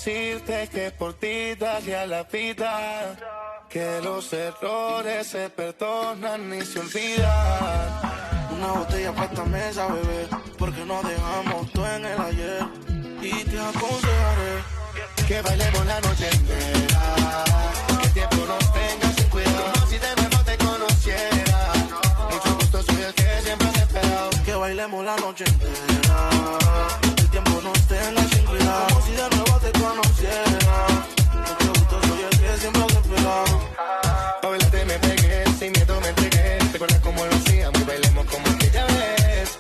decirte que por ti daría la vida, que los errores se perdonan y se olvidan. Una botella para esta mesa, bebé, porque nos dejamos todo en el ayer. Y te aconsejaré que bailemos la noche entera, que el tiempo nos tenga sin cuidado. Como si de nuevo te conociera, mucho gusto, soy el que siempre has esperado. que bailemos la noche entera, el tiempo nos tenga sin cuidado. Como si de nuevo te conociera, mucho gusto, soy el que siempre has esperado. Pa' bailarte me pegué, sin miedo me entregué. Recuerda cómo lo hacíamos y bailemos como aquella vez.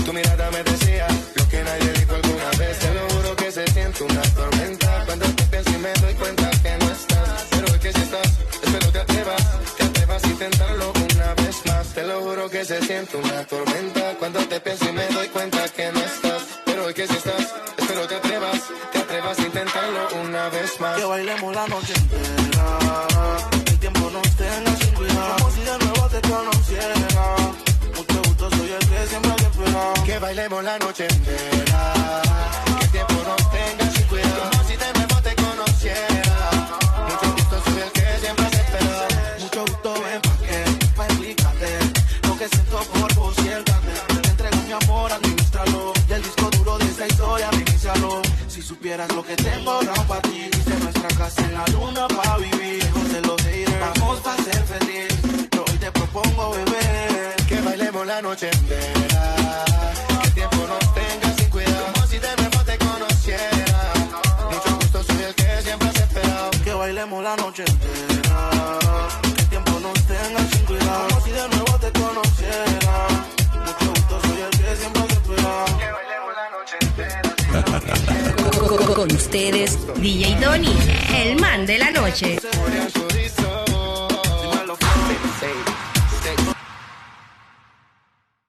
Tu mirada me decía lo que nadie dijo alguna vez. Te lo juro que se siente una tormenta cuando te pienso y me doy cuenta que no estás. Pero es que si estás, espero te atrevas a intentarlo una vez más. Te lo juro que se siente una tormenta cuando te pienso y me doy cuenta que no estás. Pero es que si estás, espero te atrevas a intentarlo una vez más. Que bailemos la noche entera, el tiempo nos tenga sin cuidado. Como si de nuevo te conociera, mucho gusto, soy el que siempre has esperado. Que bailemos la noche entera, que el tiempo nos tenga sin cuidado. Como si de nuevo te conociera, mucho gusto, soy el que siempre has esperado. Mucho gusto, ven pa' explicarte lo que siento por vos, siéntate. Te entrego mi amor, administralo, y el disco duro de esta historia, inicialo. Si supieras lo que tengo ahorrado para ti, hice nuestra casa en la luna pa' vivir. Lejos de los haters, vamos pa' ser feliz. Yo hoy te propongo, bebé, que bailemos la noche entera, que el tiempo nos tenga sin cuidado. Como si de nuevo te conociera, mucho gusto, soy el que siempre has esperado. que bailemos la noche entera, que el tiempo nos tenga sin cuidado. Como si de nuevo te conociera, mucho gusto, soy el que siempre has esperado. Que bailemos la noche entera. Con ustedes, DJ Donny, el man de la noche. Por eso